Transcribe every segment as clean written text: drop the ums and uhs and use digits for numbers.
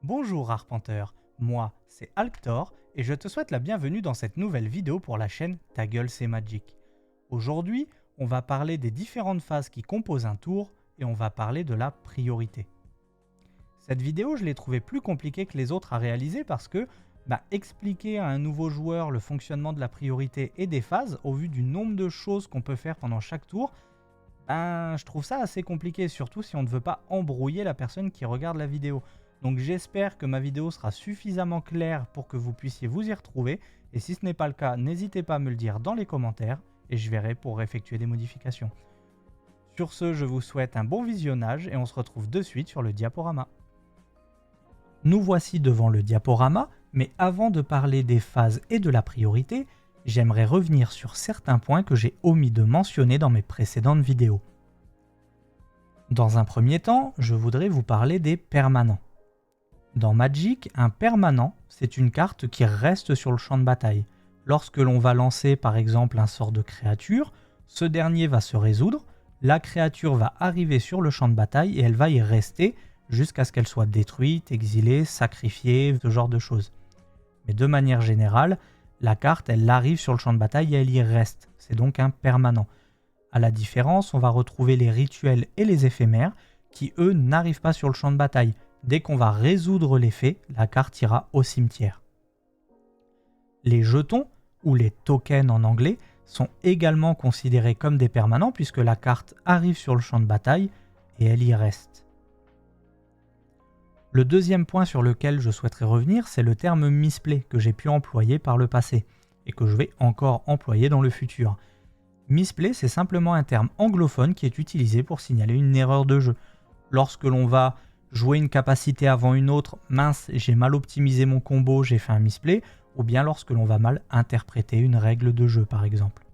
Bonjour arpenteur, moi c'est Alctor et je te souhaite la bienvenue dans cette nouvelle vidéo pour la chaîne Ta gueule c'est Magic. Aujourd'hui, on va parler des différentes phases qui composent un tour et on va parler de la priorité. Cette vidéo, je l'ai trouvée plus compliquée que les autres à réaliser parce que expliquer à un nouveau joueur le fonctionnement de la priorité et des phases au vu du nombre de choses qu'on peut faire pendant chaque tour, je trouve ça assez compliqué, surtout si on ne veut pas embrouiller la personne qui regarde la vidéo. Donc j'espère que ma vidéo sera suffisamment claire pour que vous puissiez vous y retrouver. Et si ce n'est pas le cas, n'hésitez pas à me le dire dans les commentaires et je verrai pour effectuer des modifications. Sur ce, je vous souhaite un bon visionnage et on se retrouve de suite sur le diaporama. Nous voici devant le diaporama, mais avant de parler des phases et de la priorité, j'aimerais revenir sur certains points que j'ai omis de mentionner dans mes précédentes vidéos. Dans un premier temps, je voudrais vous parler des permanents. Dans Magic, un permanent, c'est une carte qui reste sur le champ de bataille. Lorsque l'on va lancer par exemple un sort de créature, ce dernier va se résoudre, la créature va arriver sur le champ de bataille et elle va y rester jusqu'à ce qu'elle soit détruite, exilée, sacrifiée, ce genre de choses. Mais de manière générale, la carte, elle arrive sur le champ de bataille et elle y reste. C'est donc un permanent. À la différence, on va retrouver les rituels et les éphémères qui, eux, n'arrivent pas sur le champ de bataille. Dès qu'on va résoudre l'effet, la carte ira au cimetière. Les jetons, ou les tokens en anglais, sont également considérés comme des permanents puisque la carte arrive sur le champ de bataille et elle y reste. Le deuxième point sur lequel je souhaiterais revenir, c'est le terme misplay que j'ai pu employer par le passé et que je vais encore employer dans le futur. Misplay, c'est simplement un terme anglophone qui est utilisé pour signaler une erreur de jeu. Lorsque l'on va jouer une capacité avant une autre, mince, j'ai mal optimisé mon combo, j'ai fait un misplay, ou bien lorsque l'on va mal interpréter une règle de jeu par exemple.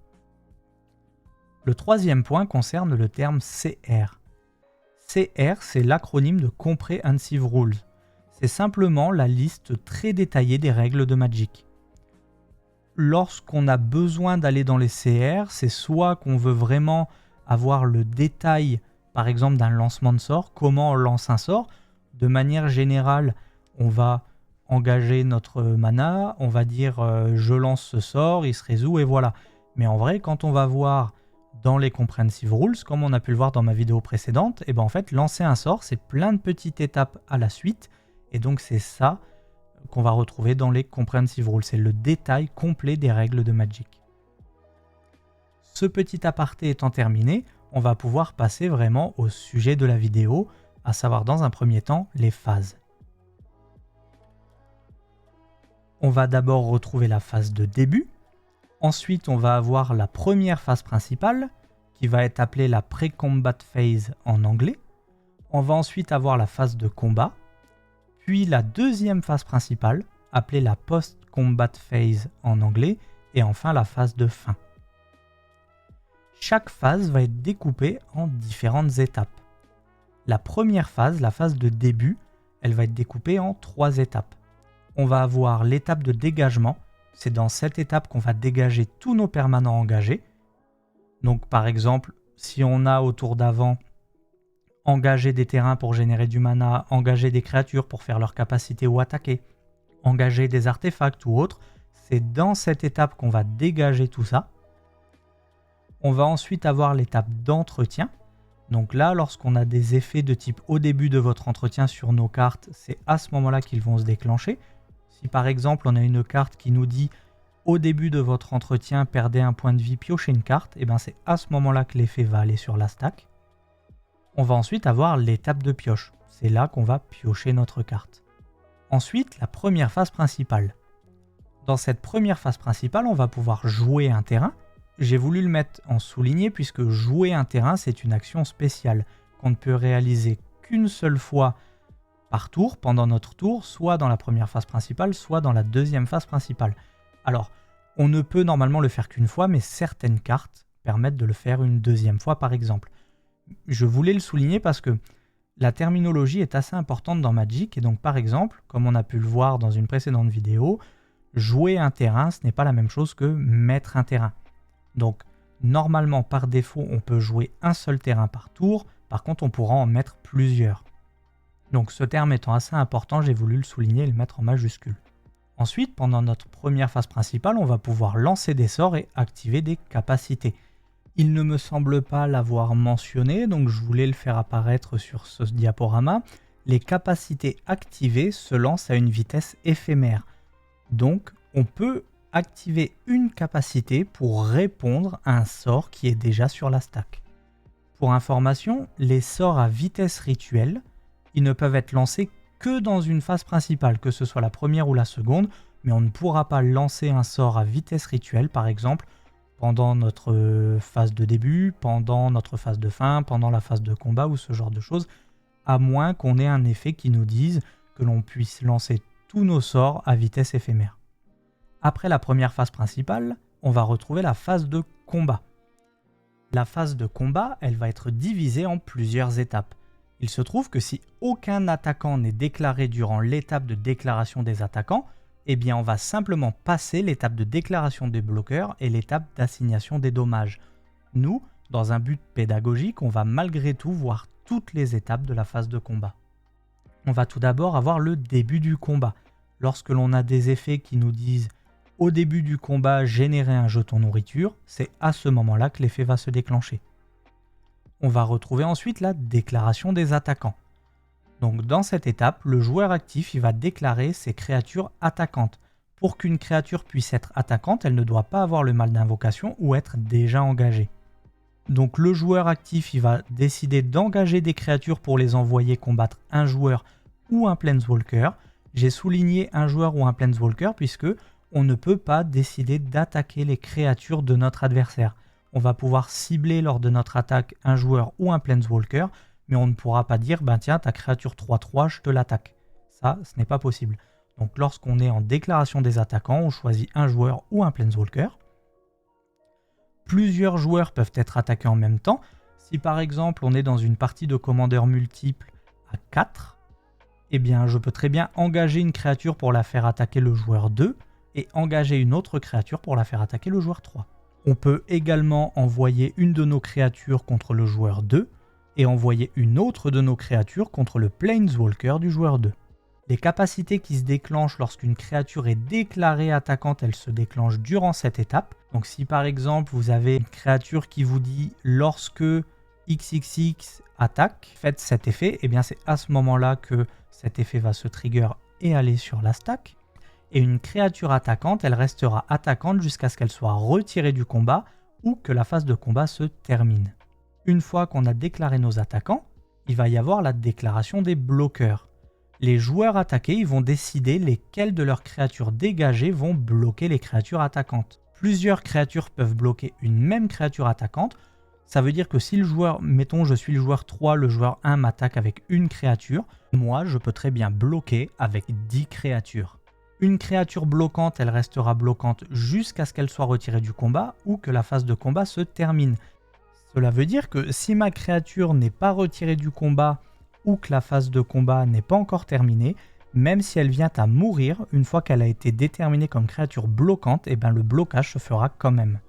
Le troisième point concerne le terme CR. CR, c'est l'acronyme de Comprehensive Rules. C'est simplement la liste très détaillée des règles de Magic. Lorsqu'on a besoin d'aller dans les CR, c'est soit qu'on veut vraiment avoir le détail, par exemple d'un lancement de sort, comment on lance un sort. De manière générale, on va engager notre mana, on va dire je lance ce sort, il se résout et voilà. Mais en vrai, quand on va voir dans les Comprehensive Rules, comme on a pu le voir dans ma vidéo précédente, en fait, lancer un sort, c'est plein de petites étapes à la suite. Et donc, c'est ça qu'on va retrouver dans les Comprehensive Rules. C'est le détail complet des règles de Magic. Ce petit aparté étant terminé, on va pouvoir passer vraiment au sujet de la vidéo, à savoir dans un premier temps, les phases. On va d'abord retrouver la phase de début. Ensuite, on va avoir la première phase principale, qui va être appelée la Pre-Combat Phase en anglais. On va ensuite avoir la phase de combat, puis la deuxième phase principale, appelée la Post-Combat Phase en anglais, et enfin la phase de fin. Chaque phase va être découpée en différentes étapes. La première phase, la phase de début, elle va être découpée en 3 étapes. On va avoir l'étape de dégagement. C'est dans cette étape qu'on va dégager tous nos permanents engagés. Donc par exemple, si on a au tour d'avant engagé des terrains pour générer du mana, engagé des créatures pour faire leur capacité ou attaquer, engagé des artefacts ou autres, c'est dans cette étape qu'on va dégager tout ça. On va ensuite avoir l'étape d'entretien. Donc là, lorsqu'on a des effets de type au début de votre entretien sur nos cartes, c'est à ce moment-là qu'ils vont se déclencher. Si par exemple on a une carte qui nous dit au début de votre entretien, perdez un point de vie, piochez une carte, c'est à ce moment-là que l'effet va aller sur la stack. On va ensuite avoir l'étape de pioche. C'est là qu'on va piocher notre carte. Ensuite, la première phase principale. Dans cette première phase principale, on va pouvoir jouer un terrain. J'ai voulu le mettre en souligné puisque jouer un terrain, c'est une action spéciale qu'on ne peut réaliser qu'une seule fois par tour, pendant notre tour, soit dans la première phase principale, soit dans la deuxième phase principale. Alors, on ne peut normalement le faire qu'une fois, mais certaines cartes permettent de le faire une deuxième fois par exemple. Je voulais le souligner parce que la terminologie est assez importante dans Magic, et donc par exemple, comme on a pu le voir dans une précédente vidéo, jouer un terrain, ce n'est pas la même chose que mettre un terrain. Donc, normalement, par défaut, on peut jouer un seul terrain par tour. Par contre, on pourra en mettre plusieurs. Donc ce terme étant assez important, j'ai voulu le souligner et le mettre en majuscule. Ensuite, pendant notre première phase principale, on va pouvoir lancer des sorts et activer des capacités. Il ne me semble pas l'avoir mentionné, donc je voulais le faire apparaître sur ce diaporama. Les capacités activées se lancent à une vitesse éphémère. Donc, on peut activer une capacité pour répondre à un sort qui est déjà sur la stack. Pour information, les sorts à vitesse rituelle, ils ne peuvent être lancés que dans une phase principale, que ce soit la première ou la seconde, mais on ne pourra pas lancer un sort à vitesse rituelle, par exemple, pendant notre phase de début, pendant notre phase de fin, pendant la phase de combat ou ce genre de choses, à moins qu'on ait un effet qui nous dise que l'on puisse lancer tous nos sorts à vitesse éphémère. Après la première phase principale, on va retrouver la phase de combat. La phase de combat, elle va être divisée en plusieurs étapes. Il se trouve que si aucun attaquant n'est déclaré durant l'étape de déclaration des attaquants, eh bien on va simplement passer l'étape de déclaration des bloqueurs et l'étape d'assignation des dommages. Nous, dans un but pédagogique, on va malgré tout voir toutes les étapes de la phase de combat. On va tout d'abord avoir le début du combat. Lorsque l'on a des effets qui nous disent au début du combat générer un jeton nourriture, c'est à ce moment-là que l'effet va se déclencher. On va retrouver ensuite la déclaration des attaquants. Donc dans cette étape, le joueur actif il va déclarer ses créatures attaquantes. Pour qu'une créature puisse être attaquante, elle ne doit pas avoir le mal d'invocation ou être déjà engagée. Donc le joueur actif il va décider d'engager des créatures pour les envoyer combattre un joueur ou un planeswalker. J'ai souligné un joueur ou un planeswalker puisque on ne peut pas décider d'attaquer les créatures de notre adversaire. On va pouvoir cibler lors de notre attaque un joueur ou un planeswalker, mais on ne pourra pas dire ben tiens ta créature 3/3 je te l'attaque. Ça, ce n'est pas possible. Donc lorsqu'on est en déclaration des attaquants, on choisit un joueur ou un planeswalker. Plusieurs joueurs peuvent être attaqués en même temps. Si par exemple on est dans une partie de commandeurs multiples à 4, eh bien je peux très bien engager une créature pour la faire attaquer le joueur 2 et engager une autre créature pour la faire attaquer le joueur 3. On peut également envoyer une de nos créatures contre le joueur 2 et envoyer une autre de nos créatures contre le planeswalker du joueur 2. Les capacités qui se déclenchent lorsqu'une créature est déclarée attaquante, elles se déclenchent durant cette étape. Donc si par exemple vous avez une créature qui vous dit lorsque XXX attaque, faites cet effet, et bien c'est à ce moment-là que cet effet va se trigger et aller sur la stack. Et une créature attaquante, elle restera attaquante jusqu'à ce qu'elle soit retirée du combat ou que la phase de combat se termine. Une fois qu'on a déclaré nos attaquants, il va y avoir la déclaration des bloqueurs. Les joueurs attaqués ils vont décider lesquelles de leurs créatures dégagées vont bloquer les créatures attaquantes. Plusieurs créatures peuvent bloquer une même créature attaquante. Ça veut dire que si le joueur, mettons je suis le joueur 3, le joueur 1 m'attaque avec une créature, moi je peux très bien bloquer avec 10 créatures. Une créature bloquante, elle restera bloquante jusqu'à ce qu'elle soit retirée du combat ou que la phase de combat se termine. Cela veut dire que si ma créature n'est pas retirée du combat ou que la phase de combat n'est pas encore terminée, même si elle vient à mourir, une fois qu'elle a été déterminée comme créature bloquante, eh bien le blocage se fera quand même.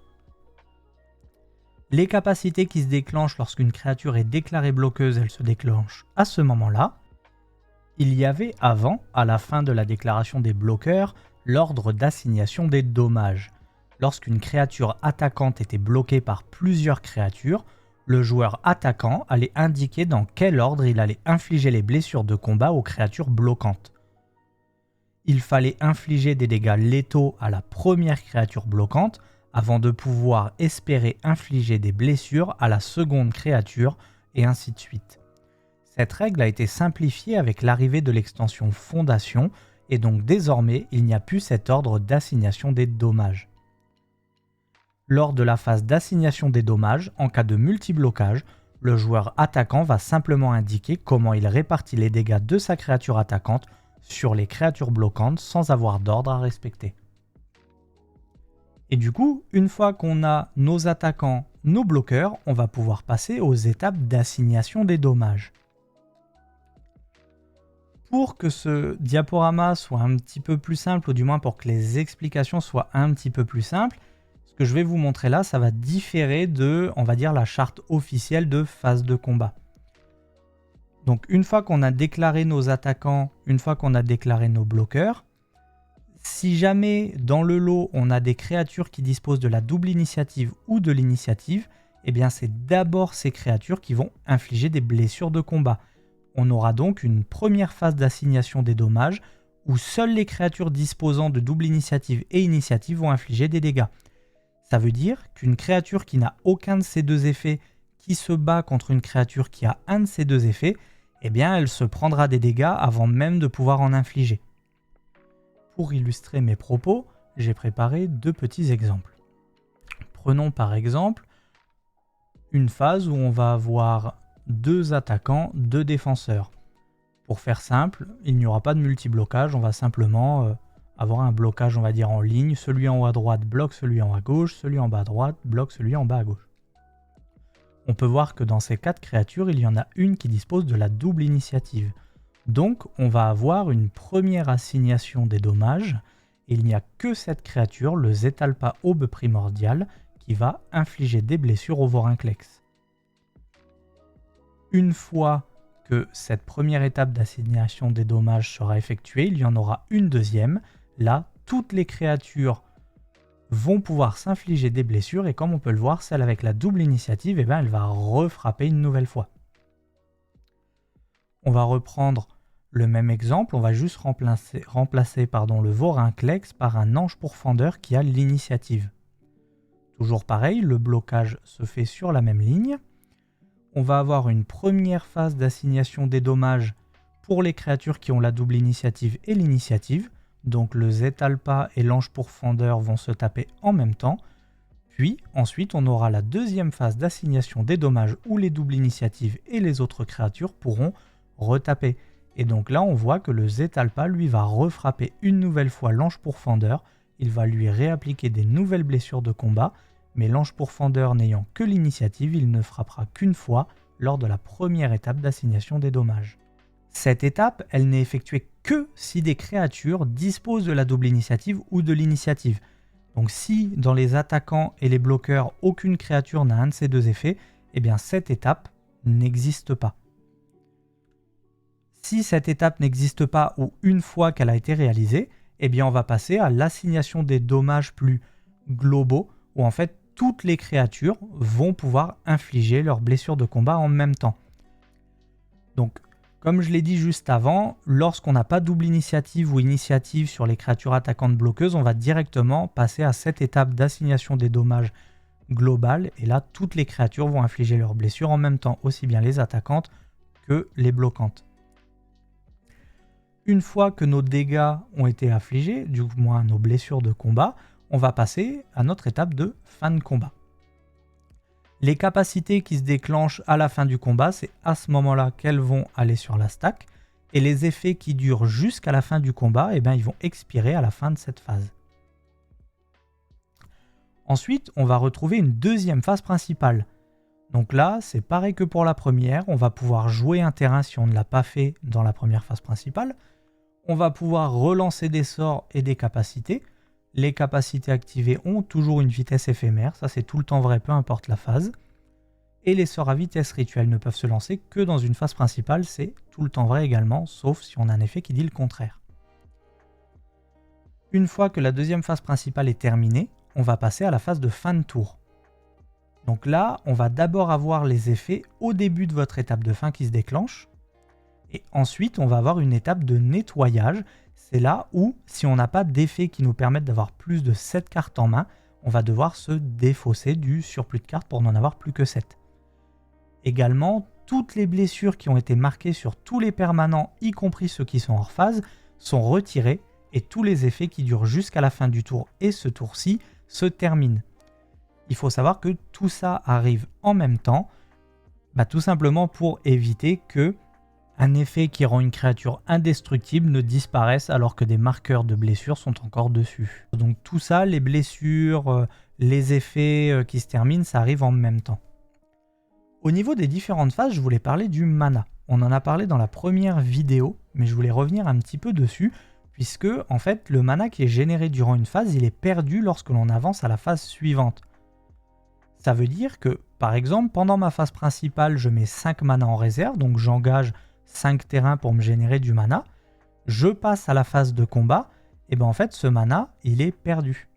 Les capacités qui se déclenchent lorsqu'une créature est déclarée bloqueuse, elles se déclenchent à ce moment-là. Il y avait avant, à la fin de la déclaration des bloqueurs, l'ordre d'assignation des dommages. Lorsqu'une créature attaquante était bloquée par plusieurs créatures, le joueur attaquant allait indiquer dans quel ordre il allait infliger les blessures de combat aux créatures bloquantes. Il fallait infliger des dégâts létaux à la première créature bloquante avant de pouvoir espérer infliger des blessures à la seconde créature et ainsi de suite. Cette règle a été simplifiée avec l'arrivée de l'extension Fondation et donc désormais il n'y a plus cet ordre d'assignation des dommages. Lors de la phase d'assignation des dommages, en cas de multi-blocage, le joueur attaquant va simplement indiquer comment il répartit les dégâts de sa créature attaquante sur les créatures bloquantes sans avoir d'ordre à respecter. Et du coup, une fois qu'on a nos attaquants, nos bloqueurs, on va pouvoir passer aux étapes d'assignation des dommages. Pour que ce diaporama soit un petit peu plus simple, ou du moins pour que les explications soient un petit peu plus simples, ce que je vais vous montrer là, ça va différer de, on va dire, la charte officielle de phase de combat. Donc une fois qu'on a déclaré nos attaquants, une fois qu'on a déclaré nos bloqueurs, si jamais dans le lot on a des créatures qui disposent de la double initiative ou de l'initiative, eh bien c'est d'abord ces créatures qui vont infliger des blessures de combat. On aura donc une première phase d'assignation des dommages où seules les créatures disposant de double initiative et initiative vont infliger des dégâts. Ça veut dire qu'une créature qui n'a aucun de ces deux effets qui se bat contre une créature qui a un de ces deux effets, eh bien elle se prendra des dégâts avant même de pouvoir en infliger. Pour illustrer mes propos, j'ai préparé deux petits exemples. Prenons par exemple une phase où on va avoir deux attaquants, deux défenseurs. Pour faire simple, il n'y aura pas de multi-blocage, on va simplement avoir un blocage, on va dire, en ligne. Celui en haut à droite bloque celui en haut à gauche, celui en bas à droite bloque celui en bas à gauche. On peut voir que dans ces quatre créatures, il y en a une qui dispose de la double initiative. Donc on va avoir une première assignation des dommages, et il n'y a que cette créature, le Zetalpa Aube Primordial, qui va infliger des blessures au Vorinclex. Une fois que cette première étape d'assignation des dommages sera effectuée, il y en aura une deuxième. Là, toutes les créatures vont pouvoir s'infliger des blessures, et comme on peut le voir, celle avec la double initiative, eh ben, elle va refrapper une nouvelle fois. On va reprendre le même exemple, on va juste remplacer le Vorinclex par un ange pourfendeur qui a l'initiative. Toujours pareil, le blocage se fait sur la même ligne. On va avoir une première phase d'assignation des dommages pour les créatures qui ont la double initiative et l'initiative. Donc le Zetalpa et l'ange pourfendeur vont se taper en même temps. Puis ensuite on aura la deuxième phase d'assignation des dommages où les doubles initiatives et les autres créatures pourront retaper. Et donc là on voit que le Zetalpa lui va refrapper une nouvelle fois l'ange pourfendeur. Il va lui réappliquer des nouvelles blessures de combat. Mais l'ange pourfendeur n'ayant que l'initiative, il ne frappera qu'une fois lors de la première étape d'assignation des dommages. Cette étape, elle n'est effectuée que si des créatures disposent de la double initiative ou de l'initiative. Donc si dans les attaquants et les bloqueurs, aucune créature n'a un de ces deux effets, eh bien cette étape n'existe pas. Si cette étape n'existe pas ou une fois qu'elle a été réalisée, eh bien on va passer à l'assignation des dommages plus globaux, où en fait toutes les créatures vont pouvoir infliger leurs blessures de combat en même temps. Donc, comme je l'ai dit juste avant, lorsqu'on n'a pas double initiative ou initiative sur les créatures attaquantes bloqueuses, on va directement passer à cette étape d'assignation des dommages globale, et là, toutes les créatures vont infliger leurs blessures en même temps, aussi bien les attaquantes que les bloquantes. Une fois que nos dégâts ont été infligés, du moins nos blessures de combat, on va passer à notre étape de fin de combat. Les capacités qui se déclenchent à la fin du combat, c'est à ce moment-là qu'elles vont aller sur la stack, et les effets qui durent jusqu'à la fin du combat, eh bien, ils vont expirer à la fin de cette phase. Ensuite, on va retrouver une deuxième phase principale. Donc là, c'est pareil que pour la première, on va pouvoir jouer un terrain si on ne l'a pas fait dans la première phase principale. On va pouvoir relancer des sorts et des capacités. Les capacités activées ont toujours une vitesse éphémère, ça c'est tout le temps vrai, peu importe la phase. Et les sorts à vitesse rituelle ne peuvent se lancer que dans une phase principale, c'est tout le temps vrai également, sauf si on a un effet qui dit le contraire. Une fois que la deuxième phase principale est terminée, on va passer à la phase de fin de tour. Donc là, on va d'abord avoir les effets au début de votre étape de fin qui se déclenche. Et ensuite, on va avoir une étape de nettoyage. C'est là où, si on n'a pas d'effets qui nous permettent d'avoir plus de 7 cartes en main, on va devoir se défausser du surplus de cartes pour n'en avoir plus que 7. Également, toutes les blessures qui ont été marquées sur tous les permanents, y compris ceux qui sont hors phase, sont retirées et tous les effets qui durent jusqu'à la fin du tour et ce tour-ci se terminent. Il faut savoir que tout ça arrive en même temps, tout simplement pour éviter que un effet qui rend une créature indestructible ne disparaisse alors que des marqueurs de blessures sont encore dessus. Donc tout ça, les blessures, les effets qui se terminent, ça arrive en même temps. Au niveau des différentes phases, je voulais parler du mana. On en a parlé dans la première vidéo, mais je voulais revenir un petit peu dessus, puisque en fait le mana qui est généré durant une phase, il est perdu lorsque l'on avance à la phase suivante. Ça veut dire que, par exemple, pendant ma phase principale, je mets 5 mana en réserve, donc j'engage 5 terrains pour me générer du mana, je passe à la phase de combat, et bien en fait ce mana, il est perdu.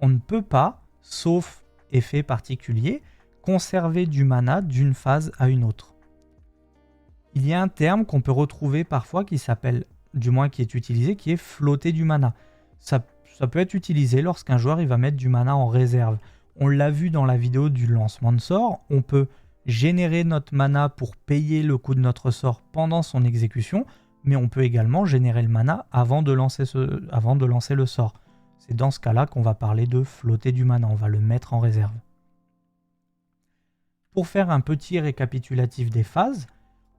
On ne peut pas, sauf effet particulier, conserver du mana d'une phase à une autre. Il y a un terme qu'on peut retrouver parfois qui s'appelle, du moins qui est utilisé, qui est flotter du mana. Ça peut être utilisé lorsqu'un joueur il va mettre du mana en réserve. On l'a vu dans la vidéo du lancement de sort, on peut générer notre mana pour payer le coût de notre sort pendant son exécution, mais on peut également générer le mana avant de lancer le sort. C'est dans ce cas-là qu'on va parler de flotter du mana, on va le mettre en réserve. Pour faire un petit récapitulatif des phases,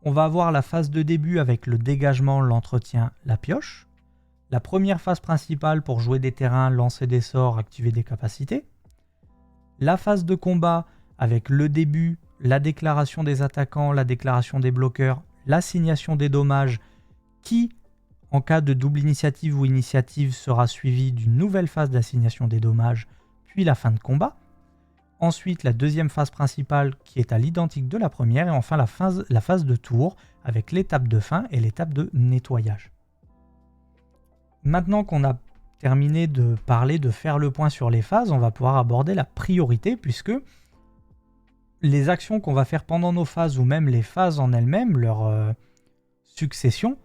on va avoir la phase de début avec le dégagement, l'entretien, la pioche. La première phase principale pour jouer des terrains, lancer des sorts, activer des capacités. La phase de combat avec le début, la déclaration des attaquants, la déclaration des bloqueurs, l'assignation des dommages qui, en cas de double initiative ou initiative, sera suivie d'une nouvelle phase d'assignation des dommages, puis la fin de combat. Ensuite, la deuxième phase principale qui est à l'identique de la première, et enfin la phase de tour avec l'étape de fin et l'étape de nettoyage. Maintenant qu'on a terminé de parler, de faire le point sur les phases, on va pouvoir aborder la priorité, puisque les actions qu'on va faire pendant nos phases, ou même les phases en elles-mêmes, leur succession,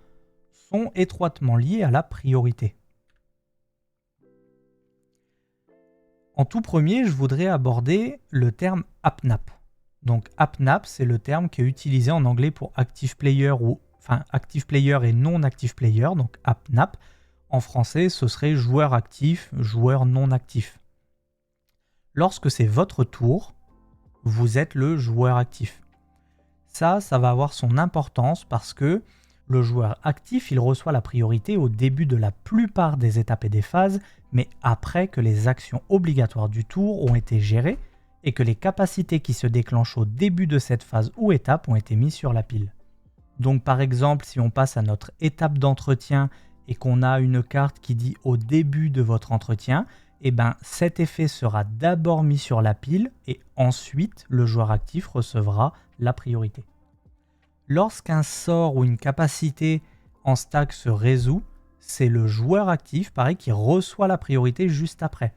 sont étroitement liées à la priorité. En tout premier, je voudrais aborder le terme AppNap. Donc AppNap, c'est le terme qui est utilisé en anglais pour Active Player, Active Player et non Active Player, donc AppNap. En français, ce serait joueur actif, joueur non actif. Lorsque c'est votre tour, vous êtes le joueur actif. Ça va avoir son importance parce que le joueur actif, il reçoit la priorité au début de la plupart des étapes et des phases, mais après que les actions obligatoires du tour ont été gérées et que les capacités qui se déclenchent au début de cette phase ou étape ont été mises sur la pile. Donc par exemple, si on passe à notre étape d'entretien et qu'on a une carte qui dit au début de votre entretien, eh ben, cet effet sera d'abord mis sur la pile et ensuite le joueur actif recevra la priorité. Lorsqu'un sort ou une capacité en stack se résout, c'est le joueur actif, pareil, qui reçoit la priorité juste après.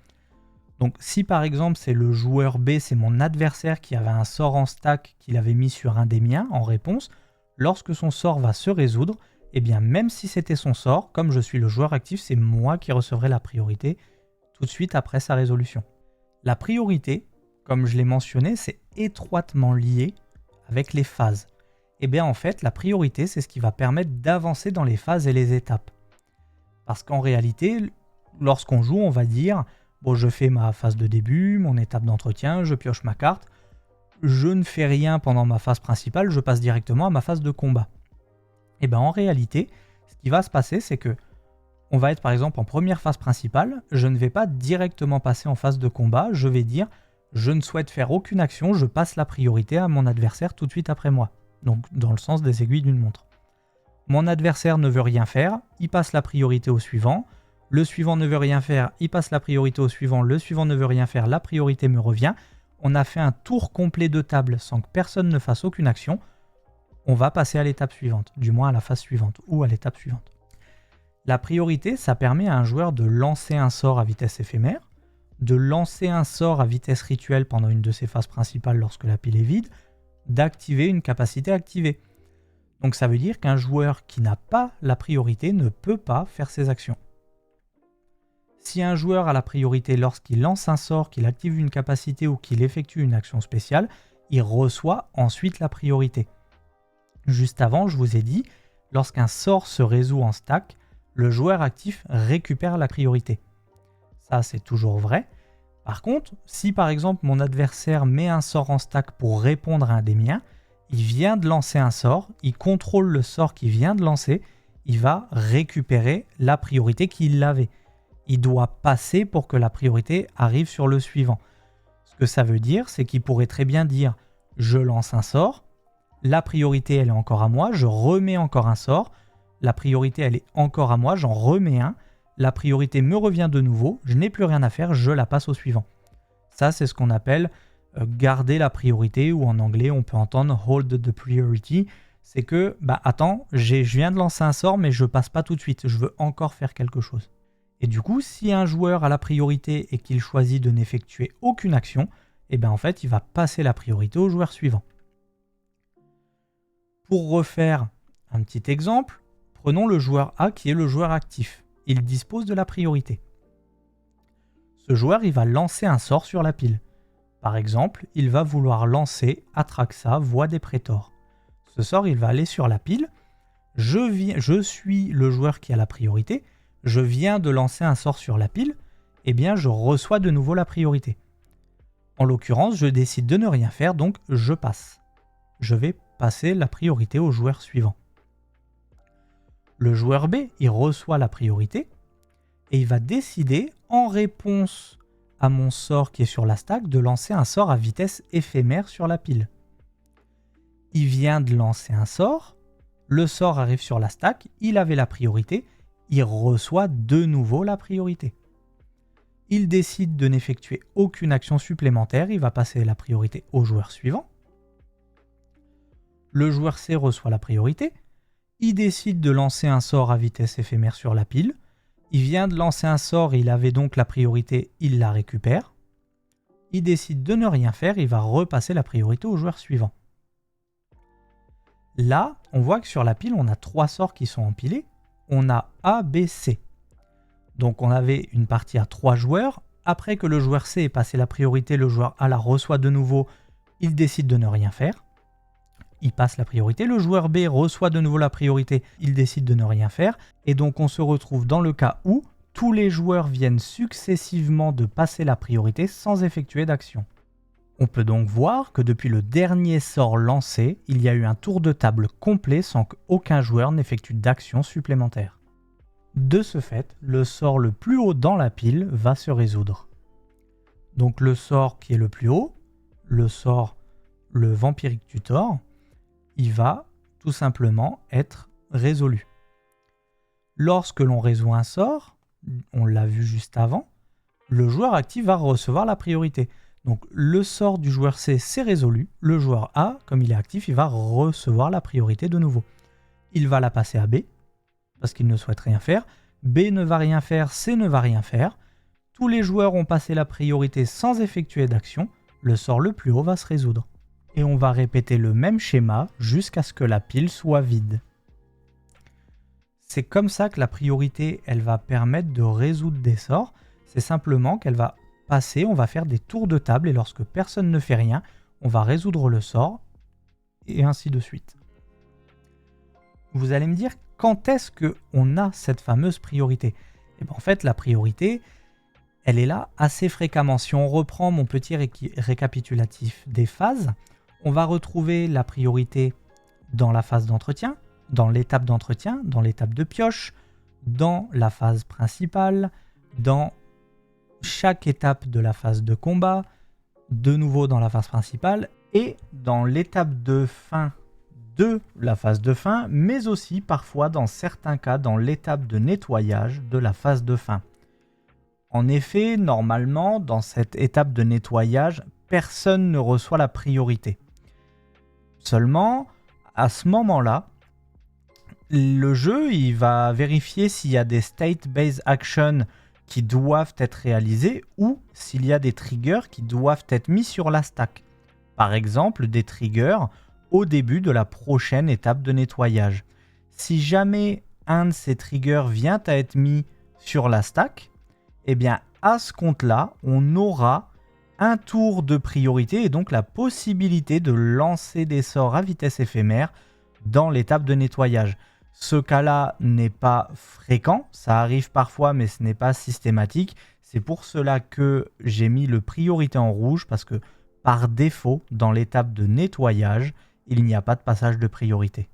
Donc si par exemple c'est le joueur B, c'est mon adversaire qui avait un sort en stack qu'il avait mis sur un des miens en réponse, lorsque son sort va se résoudre, eh bien même si c'était son sort, comme je suis le joueur actif, c'est moi qui recevrai la priorité tout de suite après sa résolution. La priorité, comme je l'ai mentionné, c'est étroitement lié avec les phases. Et bien en fait, la priorité, c'est ce qui va permettre d'avancer dans les phases et les étapes. Parce qu'en réalité, lorsqu'on joue, on va dire, bon, je fais ma phase de début, mon étape d'entretien, je pioche ma carte, je ne fais rien pendant ma phase principale, je passe directement à ma phase de combat. Et bien en réalité, ce qui va se passer, c'est que on va être par exemple en première phase principale, je ne vais pas directement passer en phase de combat, je vais dire, je ne souhaite faire aucune action, je passe la priorité à mon adversaire tout de suite après moi. Donc dans le sens des aiguilles d'une montre. Mon adversaire ne veut rien faire, il passe la priorité au suivant. Le suivant ne veut rien faire, il passe la priorité au suivant. Le suivant ne veut rien faire, la priorité me revient. On a fait un tour complet de table sans que personne ne fasse aucune action. On va passer à l'étape suivante, du moins à la phase suivante ou à l'étape suivante. La priorité, ça permet à un joueur de lancer un sort à vitesse éphémère, de lancer un sort à vitesse rituelle pendant une de ses phases principales lorsque la pile est vide, d'activer une capacité activée. Donc ça veut dire qu'un joueur qui n'a pas la priorité ne peut pas faire ses actions. Si un joueur a la priorité lorsqu'il lance un sort, qu'il active une capacité ou qu'il effectue une action spéciale, il reçoit ensuite la priorité. Juste avant, je vous ai dit, lorsqu'un sort se résout en stack, le joueur actif récupère la priorité. Ça, c'est toujours vrai. Par contre, si par exemple mon adversaire met un sort en stack pour répondre à un des miens, il vient de lancer un sort, il contrôle le sort qu'il vient de lancer, il va récupérer la priorité qu'il avait. Il doit passer pour que la priorité arrive sur le suivant. Ce que ça veut dire, c'est qu'il pourrait très bien dire « je lance un sort, la priorité elle est encore à moi, je remets encore un sort, la priorité elle est encore à moi, j'en remets un, la priorité me revient de nouveau, je n'ai plus rien à faire, je la passe au suivant. » Ça, c'est ce qu'on appelle garder la priorité, ou en anglais, on peut entendre hold the priority. c'est que, attends, je viens de lancer un sort, mais je passe pas tout de suite, je veux encore faire quelque chose. Et du coup, si un joueur a la priorité et qu'il choisit de n'effectuer aucune action, en fait, il va passer la priorité au joueur suivant. Pour refaire un petit exemple, prenons le joueur A qui est le joueur actif. Il dispose de la priorité. Ce joueur, il va lancer un sort sur la pile. Par exemple, il va vouloir lancer Atraxa, Voix des Prétors. Ce sort, il va aller sur la pile. Je suis le joueur qui a la priorité. Je viens de lancer un sort sur la pile. Je reçois de nouveau la priorité. En l'occurrence, je décide de ne rien faire, donc je passe. Je vais passer la priorité au joueur suivant. Le joueur B, il reçoit la priorité et il va décider, en réponse à mon sort qui est sur la stack, de lancer un sort à vitesse éphémère sur la pile. Il vient de lancer un sort, le sort arrive sur la stack, il avait la priorité, il reçoit de nouveau la priorité. Il décide de n'effectuer aucune action supplémentaire, il va passer la priorité au joueur suivant. Le joueur C reçoit la priorité, il décide de lancer un sort à vitesse éphémère sur la pile, il vient de lancer un sort, il avait donc la priorité, il la récupère. Il décide de ne rien faire, il va repasser la priorité au joueur suivant. Là, on voit que sur la pile, on a 3 sorts qui sont empilés. On a A, B, C. Donc on avait une partie à 3 joueurs. Après que le joueur C ait passé la priorité, le joueur A la reçoit de nouveau, il décide de ne rien faire. Il passe la priorité. Le joueur B reçoit de nouveau la priorité, il décide de ne rien faire. Et donc on se retrouve dans le cas où tous les joueurs viennent successivement de passer la priorité sans effectuer d'action. On peut donc voir que depuis le dernier sort lancé, il y a eu un tour de table complet sans qu'aucun joueur n'effectue d'action supplémentaire. De ce fait, le sort le plus haut dans la pile va se résoudre. Donc le sort qui est le plus haut, le sort le Vampiric Tutor, il va tout simplement être résolu. Lorsque l'on résout un sort, on l'a vu juste avant, le joueur actif va recevoir la priorité. Donc le sort du joueur C, c'est résolu. Le joueur A, comme il est actif, il va recevoir la priorité de nouveau. Il va la passer à B, parce qu'il ne souhaite rien faire. B ne va rien faire, C ne va rien faire. Tous les joueurs ont passé la priorité sans effectuer d'action. Le sort le plus haut va se résoudre. Et on va répéter le même schéma jusqu'à ce que la pile soit vide. C'est comme ça que la priorité, elle va permettre de résoudre des sorts. C'est simplement qu'elle va passer, on va faire des tours de table et lorsque personne ne fait rien, on va résoudre le sort et ainsi de suite. Vous allez me dire, quand est-ce qu'on a cette fameuse priorité ? En fait, la priorité, elle est là assez fréquemment. Si on reprend mon petit récapitulatif des phases, on va retrouver la priorité dans la phase d'entretien, dans l'étape d'entretien, dans l'étape de pioche, dans la phase principale, dans chaque étape de la phase de combat, de nouveau dans la phase principale et dans l'étape de fin de la phase de fin, mais aussi parfois dans certains cas dans l'étape de nettoyage de la phase de fin. En effet, normalement, dans cette étape de nettoyage, personne ne reçoit la priorité. Seulement, à ce moment-là, le jeu il va vérifier s'il y a des state-based actions qui doivent être réalisés ou s'il y a des triggers qui doivent être mis sur la stack. Par exemple, des triggers au début de la prochaine étape de nettoyage. Si jamais un de ces triggers vient à être mis sur la stack, à ce compte-là, on aura un tour de priorité et donc la possibilité de lancer des sorts à vitesse éphémère dans l'étape de nettoyage. Ce cas-là n'est pas fréquent, ça arrive parfois mais ce n'est pas systématique. C'est pour cela que j'ai mis le priorité en rouge parce que par défaut, dans l'étape de nettoyage, il n'y a pas de passage de priorité.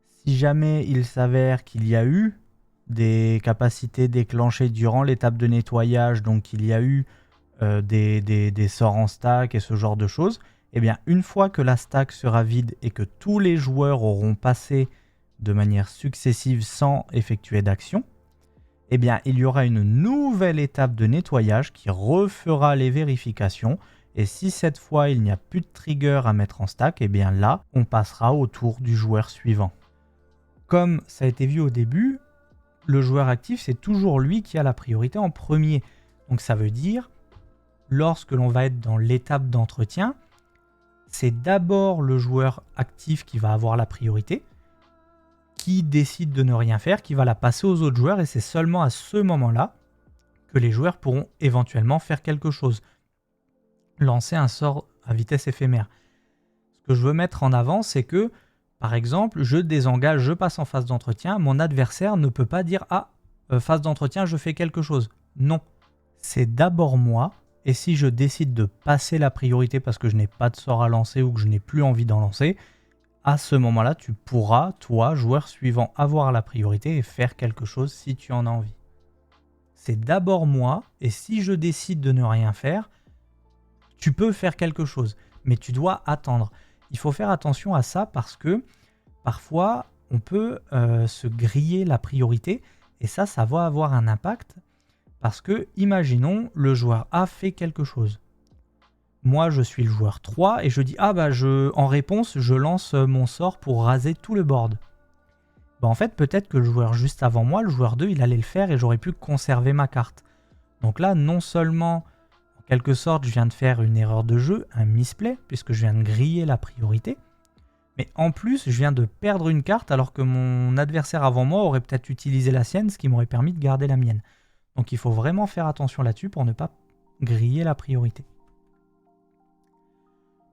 Si jamais il s'avère qu'il y a eu des capacités déclenchées durant l'étape de nettoyage, donc il y a eu des sorts en stack et ce genre de choses, une fois que la stack sera vide et que tous les joueurs auront passé de manière successive sans effectuer d'action, il y aura une nouvelle étape de nettoyage qui refera les vérifications Et si cette fois il n'y a plus de trigger à mettre en stack, et bien là, on passera au tour du joueur suivant. Comme ça a été vu au début, le joueur actif, c'est toujours lui qui a la priorité en premier. Donc ça veut dire, lorsque l'on va être dans l'étape d'entretien, c'est d'abord le joueur actif qui va avoir la priorité, qui décide de ne rien faire, qui va la passer aux autres joueurs, et c'est seulement à ce moment-là que les joueurs pourront éventuellement faire quelque chose. Lancer un sort à vitesse éphémère. Ce que je veux mettre en avant, c'est que, par exemple, je désengage, je passe en phase d'entretien, mon adversaire ne peut pas dire « Ah, phase d'entretien, je fais quelque chose ». Non, c'est d'abord moi, et si je décide de passer la priorité parce que je n'ai pas de sort à lancer ou que je n'ai plus envie d'en lancer, à ce moment-là, tu pourras, toi, joueur suivant, avoir la priorité et faire quelque chose si tu en as envie. C'est d'abord moi, et si je décide de ne rien faire, tu peux faire quelque chose, mais tu dois attendre. Il faut faire attention à ça parce que parfois, on peut se griller la priorité, et ça va avoir un impact parce que, imaginons, le joueur A fait quelque chose. Moi, je suis le joueur 3 et je dis « Ah bah, en réponse, je lance mon sort pour raser tout le board. » Bah en fait, peut-être que le joueur juste avant moi, le joueur 2, il allait le faire et j'aurais pu conserver ma carte. Donc là, non seulement, en quelque sorte, je viens de faire une erreur de jeu, un misplay, puisque je viens de griller la priorité, mais en plus, je viens de perdre une carte alors que mon adversaire avant moi aurait peut-être utilisé la sienne, ce qui m'aurait permis de garder la mienne. Donc il faut vraiment faire attention là-dessus pour ne pas griller la priorité.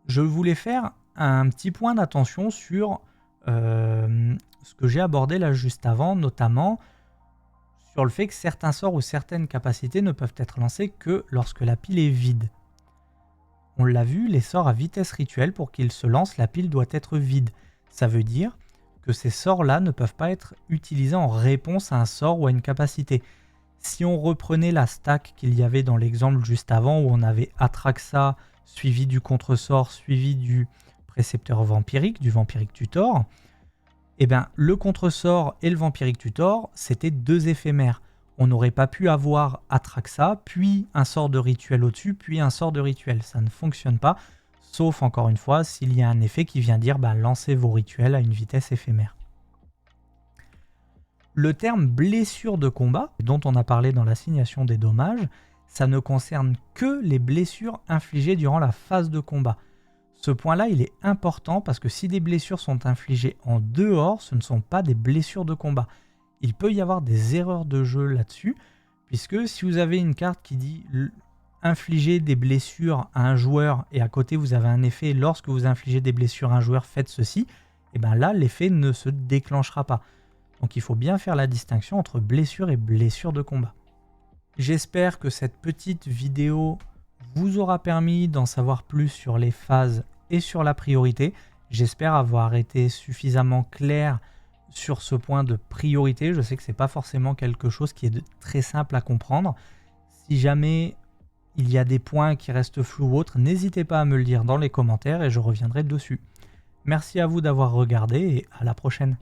Je voulais faire un petit point d'attention sur ce que j'ai abordé là juste avant, notamment sur le fait que certains sorts ou certaines capacités ne peuvent être lancés que lorsque la pile est vide. On l'a vu, les sorts à vitesse rituelle, pour qu'ils se lancent, la pile doit être vide. Ça veut dire que ces sorts-là ne peuvent pas être utilisés en réponse à un sort ou à une capacité. Si on reprenait la stack qu'il y avait dans l'exemple juste avant, où on avait Atraxa, suivi du contre-sort, suivi du précepteur vampirique, du vampirique tutor, eh bien, le contre-sort et le vampirique tutor, c'était deux éphémères. On n'aurait pas pu avoir Atraxa, puis un sort de rituel au-dessus, puis un sort de rituel. Ça ne fonctionne pas, sauf encore une fois, s'il y a un effet qui vient dire lancez vos rituels à une vitesse éphémère. Le terme blessure de combat, dont on a parlé dans l'assignation des dommages, ça ne concerne que les blessures infligées durant la phase de combat. Ce point-là, il est important parce que si des blessures sont infligées en dehors, ce ne sont pas des blessures de combat. Il peut y avoir des erreurs de jeu là-dessus, puisque si vous avez une carte qui dit infliger des blessures à un joueur et à côté vous avez un effet lorsque vous infligez des blessures à un joueur, faites ceci, et bien là l'effet ne se déclenchera pas. Donc il faut bien faire la distinction entre blessure et blessure de combat. J'espère que cette petite vidéo vous aura permis d'en savoir plus sur les phases et sur la priorité. J'espère avoir été suffisamment clair sur ce point de priorité. Je sais que ce n'est pas forcément quelque chose qui est très simple à comprendre. Si jamais il y a des points qui restent flous ou autres, n'hésitez pas à me le dire dans les commentaires et je reviendrai dessus. Merci à vous d'avoir regardé et à la prochaine.